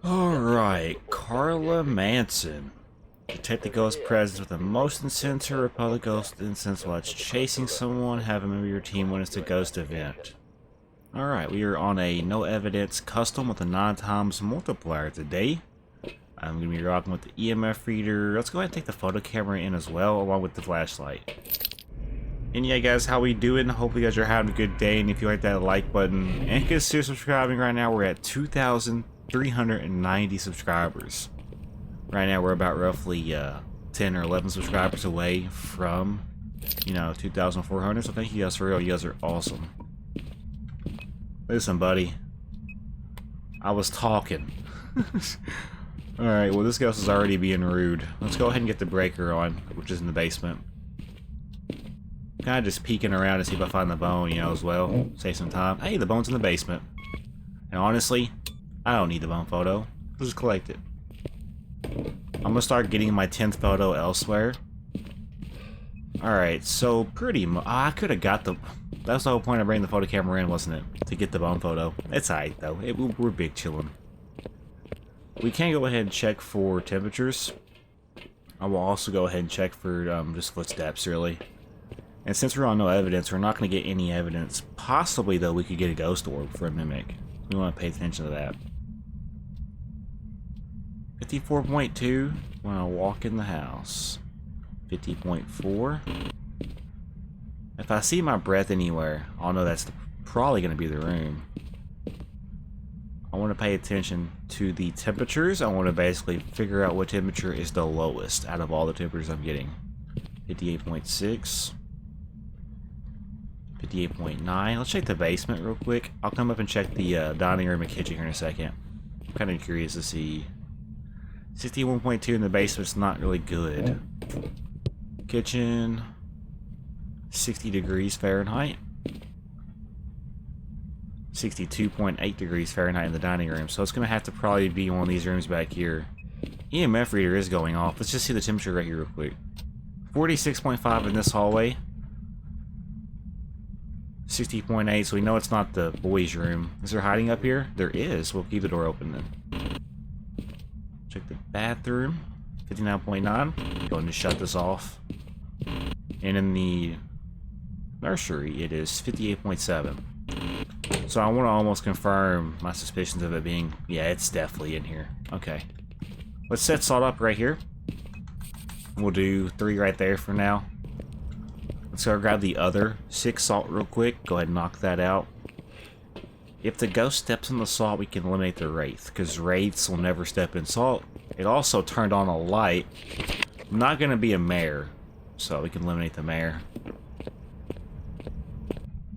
Alright, Carla Manson. Detect the ghost presence with a motion sensor. Repel the ghost instance while it's chasing someone. Have a member of your team witness the ghost event. Alright, we are on a no evidence custom with a 9x multiplier today. I'm going to be rocking with the EMF reader. Let's go ahead and take the photo camera in as well, along with the flashlight. And yeah, guys, how we doing? Hope you guys are having a good day. And if you like that like button and consider subscribing right now, we're at 2,390 subscribers. Right now, we're about roughly 10 or 11 subscribers away from, 2,400. So thank you guys for real. You guys are awesome. Listen, buddy. I was talking. Alright, well, this ghost is already being rude. Let's go ahead and get the breaker on, which is in the basement. Kind of just peeking around to see if I find the bone, as well. Save some time. Hey, the bone's in the basement. And honestly, I don't need the bone photo. I'll just collect it. I'm gonna start getting my 10th photo elsewhere. Alright, so pretty much... I could have got the... That's the whole point of bringing the photo camera in, wasn't it? To get the bone photo. It's alright, though. We're big chillin'. We can go ahead and check for temperatures. I will also go ahead and check for just footsteps, really. And since we're on no evidence, we're not going to get any evidence. Possibly, though, we could get a ghost orb for a mimic. We want to pay attention to that. 54.2. Want to walk in the house. 50.4. If I see my breath anywhere, I'll know that's probably going to be the room. I want to pay attention to the temperatures. I want to basically figure out what temperature is the lowest out of all the temperatures I'm getting. 58.6. 58.9. Let's check the basement real quick. I'll come up and check the dining room and kitchen here in a second. I'm kind of curious to see. 61.2 in the basement's not really good. Kitchen. 60 degrees Fahrenheit. 62.8 degrees Fahrenheit in the dining room. So it's going to have to probably be one of these rooms back here. EMF reader is going off. Let's just see the temperature right here real quick. 46.5 in this hallway. 60.8, so we know it's not the boys' room. Is there hiding up here? There is. We'll keep the door open then. Check the bathroom. 59.9. Going to shut this off. And in the nursery, it is 58.7. So I want to almost confirm my suspicions of it being... Yeah, it's definitely in here. Okay. Let's set salt up right here. We'll do 3 right there for now. Let's go grab the other 6 salt real quick. Go ahead and knock that out. If the ghost steps in the salt, we can eliminate the wraith, because wraiths will never step in salt. It also turned on a light. Not going to be a mare, so we can eliminate the mare.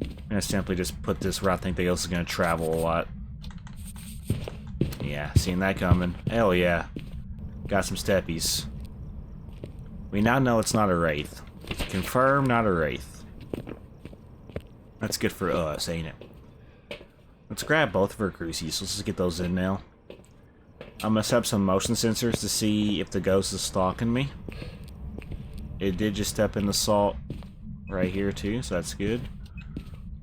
I'm going to simply just put this where I think the ghost is going to travel a lot. Yeah, seeing that coming. Hell yeah. Got some steppies. We now know it's not a wraith. Confirm, not a wraith. That's good for us, ain't it? Let's grab both of our crucies. Let's just get those in now. I'm gonna set up some motion sensors to see if the ghost is stalking me. It did just step in the salt right here too, so that's good.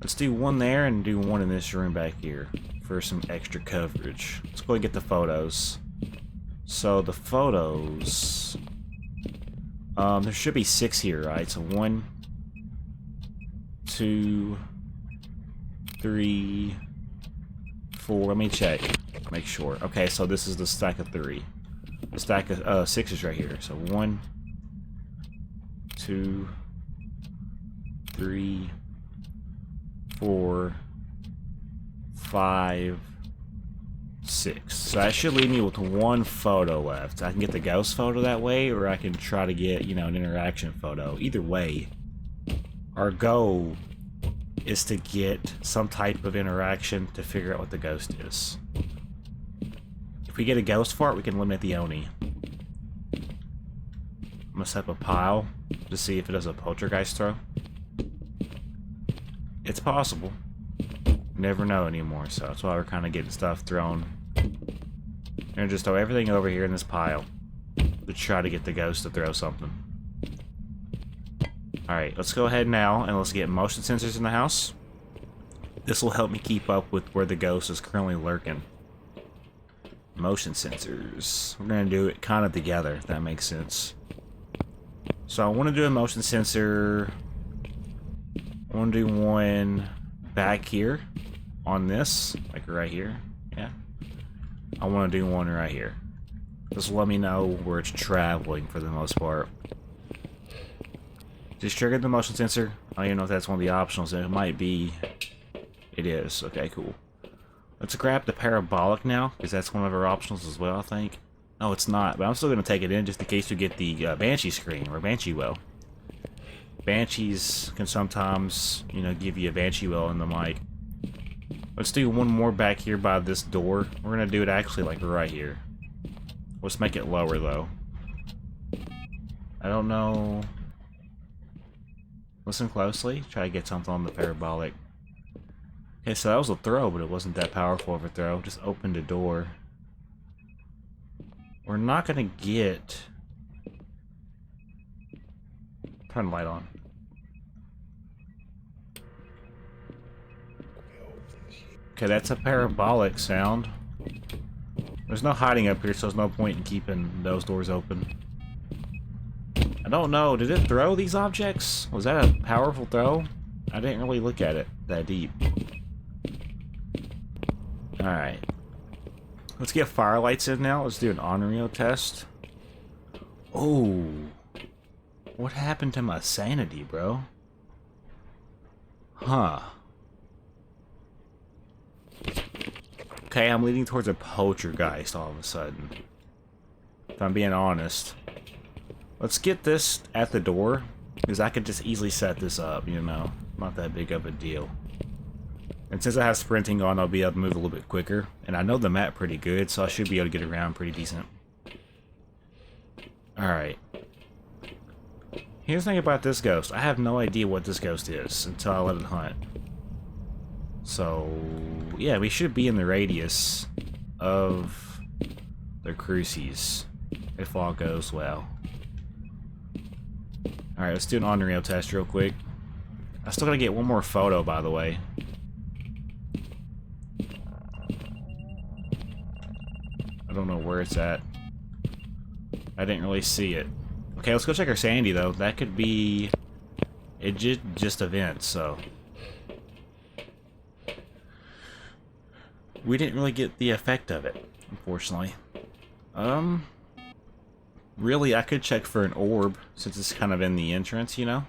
Let's do one there and do one in this room back here for some extra coverage. Let's go and get the photos. So the photos... there should be 6 here, right? So 1, 2, 3, 4. Let me check. Make sure. Okay, so this is the stack of 3. The stack of 6 is right here. So 1, 2, 3, 4, 5, 6. So that should leave me with 1 photo left. I can get the ghost photo that way, or I can try to get, an interaction photo. Either way, our goal is to get some type of interaction to figure out what the ghost is. If we get a ghost fart, we can eliminate the Oni. I'm gonna set up a pile to see if it does a poltergeist throw. It's possible. Never know anymore, so that's why we're kind of getting stuff thrown. And just throw everything over here in this pile to try to get the ghost to throw something. Alright, let's go ahead now and let's get motion sensors in the house. This will help me keep up with where the ghost is currently lurking. motion sensors. We're gonna do it kind of together, if that makes sense. So I want to do a motion sensor. I want to do one back here on this, like right here. Yeah. I want to do one right here. Just let me know where it's traveling for the most part. Just triggered the motion sensor. I don't even know if that's one of the optionals. It might be. It is. Okay, cool. Let's grab the parabolic now, because that's one of our optionals as well, I think. No, it's not, but I'm still going to take it in just in case we get the Banshee screen, or Banshee well. Banshees can sometimes, you know, give you a Banshee well in the mic. Let's do one more back here by this door. We're going to do it actually like right here. Let's make it lower, though. I don't know. Listen closely. Try to get something on the parabolic. Okay, so that was a throw, but it wasn't that powerful of a throw. Just opened the door. We're not gonna get... Turn the light on. Okay, that's a parabolic sound. There's no hiding up here, so there's no point in keeping those doors open. I don't know, did it throw these objects? Was that a powerful throw? I didn't really look at it that deep. Alright. Let's get firelights in now. Let's do an on-reel test. Oh. What happened to my sanity, bro? Huh. Okay, I'm leading towards a poltergeist all of a sudden. If I'm being honest. Let's get this at the door, because I could just easily set this up, you know. Not that big of a deal. And since I have sprinting on, I'll be able to move a little bit quicker. And I know the map pretty good, so I should be able to get around pretty decent. Alright. Here's the thing about this ghost. I have no idea what this ghost is until I let it hunt. So, yeah, we should be in the radius of the crucies, if all goes well. Alright, let's do an on-reel test real quick. I still gotta get one more photo, by the way. I don't know where it's at. I didn't really see it. Okay, let's go check our sanity, though. That could be... It just events, so... We didn't really get the effect of it, unfortunately. Really, I could check for an orb, since it's kind of in the entrance, you know?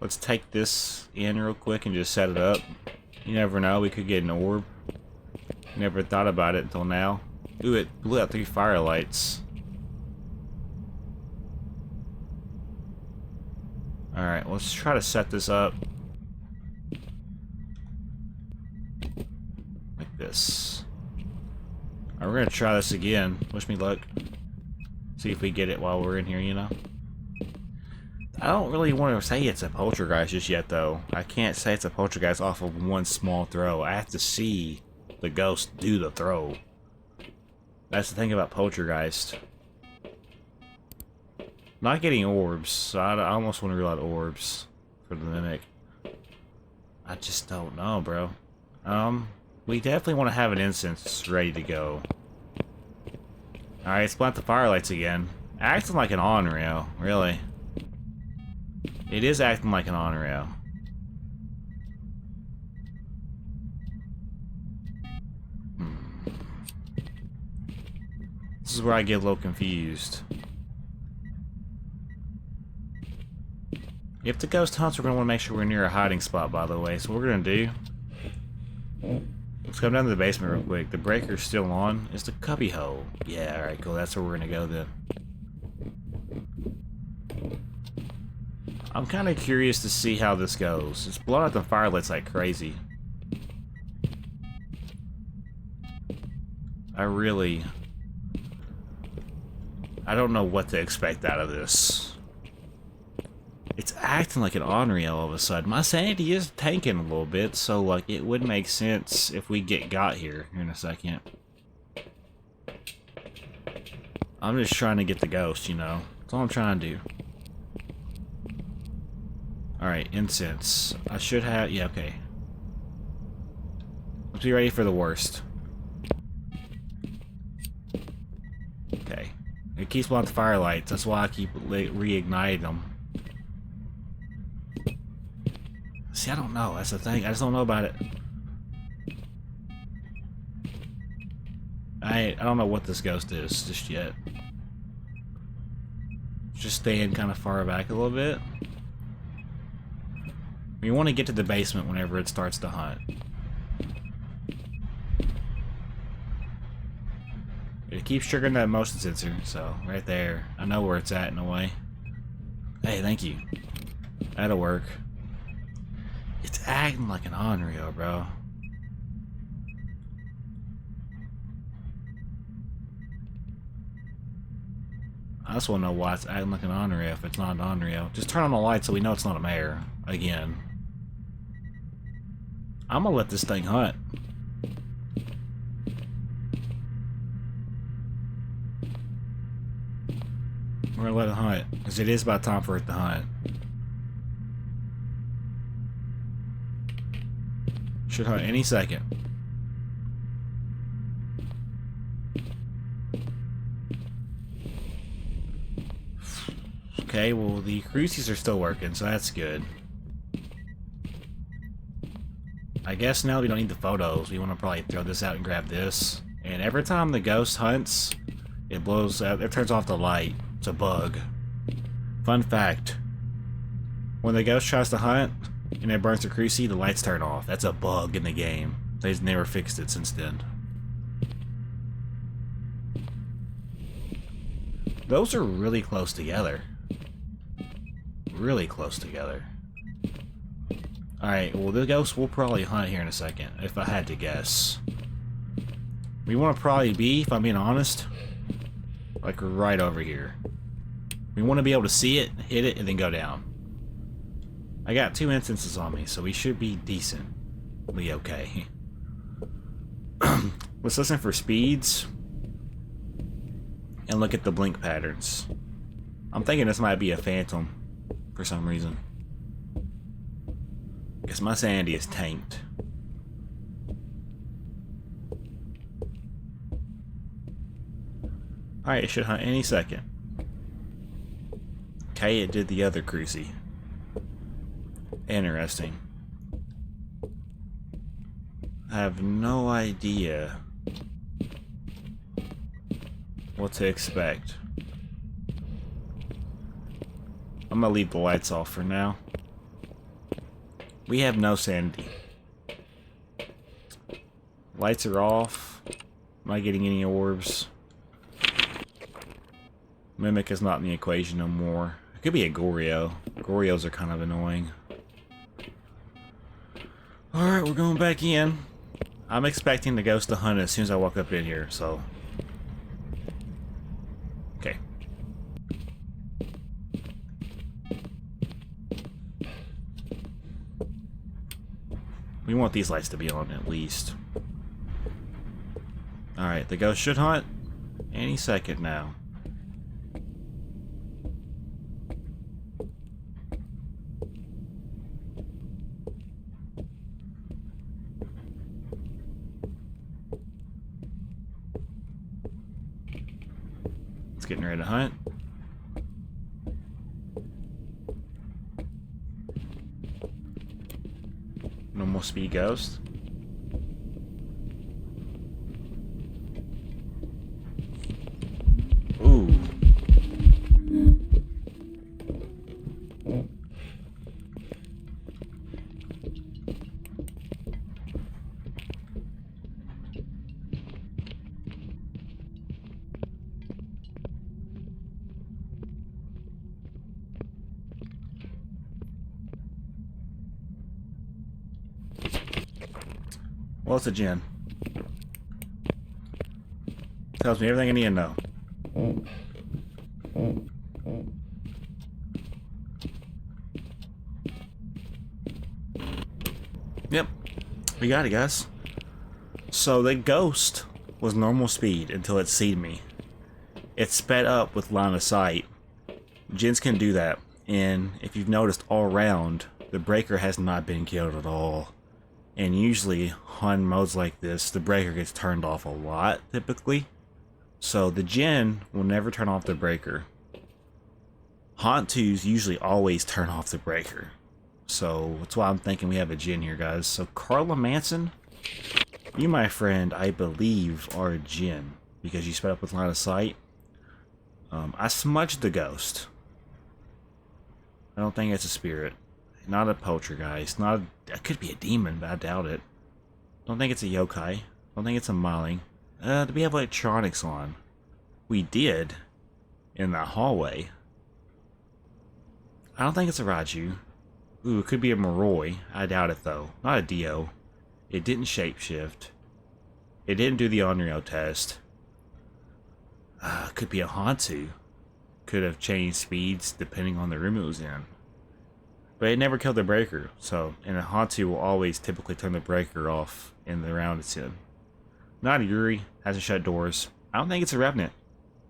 Let's take this in real quick and just set it up. You never know, we could get an orb. Never thought about it until now. Ooh, it blew out 3 firelights. Alright, let's try to set this up. Like this. Alright, we're gonna try this again. Wish me luck. See if we get it while we're in here, you know? I don't really want to say it's a poltergeist just yet, though. I can't say it's a poltergeist off of one small throw. I have to see the ghost do the throw. That's the thing about poltergeist. Not getting orbs, so I almost want to rule out orbs for the mimic. I just don't know, bro. We definitely want to have an incense ready to go. Alright, let's plant the firelights again. Acting like an on-rail, really. It is acting like an on-rail. This is where I get a little confused. If the ghost hunts, we're going to want to make sure we're near a hiding spot, by the way. So what we're going to do... Let's come down to the basement real quick. The breaker's still on. It's the cubby hole. Yeah, alright, cool. That's where we're going to go then. I'm kind of curious to see how this goes. It's blowing out the firelights like crazy. I don't know what to expect out of this. It's acting like an on-reel all of a sudden. My sanity is tanking a little bit, so like it would make sense if we got here in a second. I'm just trying to get the ghost, you know. That's all I'm trying to do. Alright, incense. I should have... Yeah, okay. Let's be ready for the worst. It keeps blowing out the firelights. That's why I keep reigniting them. See, I don't know. That's the thing. I just don't know about it. I don't know what this ghost is just yet. Just staying kind of far back a little bit. We want to get to the basement whenever it starts to hunt. It keeps triggering that motion sensor, so right there. I know where it's at in a way. Hey, thank you. That'll work. It's acting like an Onryo, bro. I just want to know why it's acting like an Onryo if it's not an Onryo. Just turn on the light so we know it's not a mare. Again. I'm gonna let this thing hunt. We're gonna let it hunt, because it is about time for it to hunt. Should hunt any second. Okay, well the crucies are still working, so that's good. I guess now we don't need the photos. We want to probably throw this out and grab this. And every time the ghost hunts, it blows out, it turns off the light. It's a bug. Fun fact. When the ghost tries to hunt and it burns the crucie, the lights turn off. That's a bug in the game. They've never fixed it since then. Those are really close together. Really close together. Alright, well the ghost will probably hunt here in a second, if I had to guess. We want to probably be, if I'm being honest, like right over here. We want to be able to see it, hit it, and then go down. I got 2 instances on me, so we should be decently okay. Let's listen for speeds and look at the blink patterns. I'm thinking this might be a phantom for some reason. Because my sanity is tanked. Alright, it should hunt any second. Okay, it did the other crucie. Interesting. I have no idea what to expect. I'm gonna leave the lights off for now. We have no sanity. Lights are off. Am I getting any orbs? Mimic is not in the equation no more. It could be a Goryo. Goryos are kind of annoying. Alright, we're going back in. I'm expecting the ghost to hunt as soon as I walk up in here, so... Okay. We want these lights to be on at least. Alright, the ghost should hunt any second now. It's getting ready to hunt. Normal speed ghost. Ooh. Well, it's a Jinn. Tells me everything I need to know. Yep. We got it, guys. So the ghost was normal speed until it seen me. It sped up with line of sight. Jinns can do that. And if you've noticed all around, the breaker has not been killed at all. And usually on modes like this, the breaker gets turned off a lot, typically. So the Jinn will never turn off the breaker. Haunt 2s usually always turn off the breaker. So that's why I'm thinking we have a Jinn here, guys. So Carla Manson, you, my friend, I believe are a Jinn because you sped up with line of sight. I smudged the ghost. I don't think it's a spirit. Not a poltergeist. Not a, it could be a demon, but I doubt it. Don't think it's a yokai. Don't think it's a maling. Do we have electronics on? We did. In the hallway. I don't think it's a Raju. Ooh, it could be a Moroi. I doubt it though. Not a Dio. It didn't shapeshift. It didn't do the Onryo test. Could be a Hantu. Could have changed speeds depending on the room it was in. But it never killed the breaker, so, and a Hantu will always typically turn the breaker off in the round it's in. Not a Yuri, hasn't shut doors. I don't think it's a Revenant.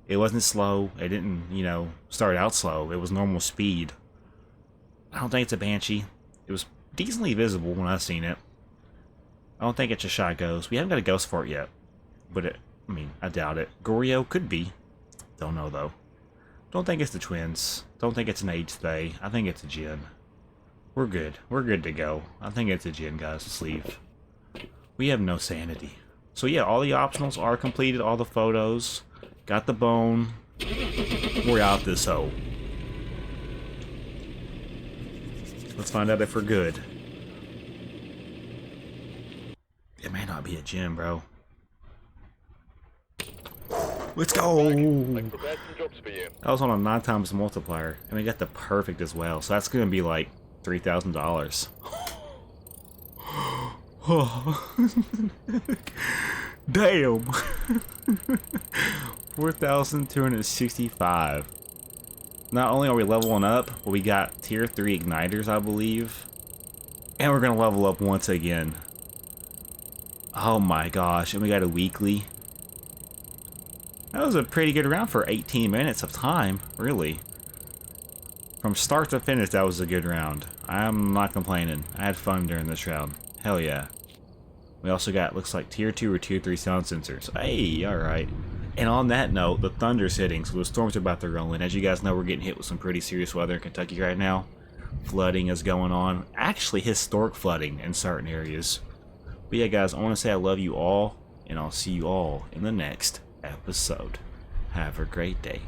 It wasn't slow, it didn't, you know, start out slow, it was normal speed. I don't think it's a Banshee. It was decently visible when I seen it. I don't think it's a shy ghost. We haven't got a ghost for it yet. But it, I mean, I doubt it. Goryo could be. Don't know though. Don't think it's the twins. Don't think it's an age stay. I think it's a Jinn. We're good. We're good to go. I think it's a Jinn, guys. Let's leave. We have no sanity. So yeah, all the optionals are completed. All the photos. Got the bone. We're out this hole. Let's find out if we're good. It may not be a Jinn, bro. Let's go! That was on a 9 times multiplier. And we got the perfect as well. So that's going to be like $3,000. Damn! 4,265. Not only are we leveling up, but we got tier 3 igniters, I believe. And we're going to level up once again. Oh my gosh, and we got a weekly. That was a pretty good round for 18 minutes of time, really. From start to finish, that was a good round. I'm not complaining. I had fun during this round. Hell yeah. We also got, looks like, tier 2 or tier 3 sound sensors. Hey, alright. And on that note, the thunder's hitting, so the storms are about to roll in. As you guys know, we're getting hit with some pretty serious weather in Kentucky right now. Flooding is going on. Actually, historic flooding in certain areas. But yeah, guys, I want to say I love you all, and I'll see you all in the next episode. Have a great day.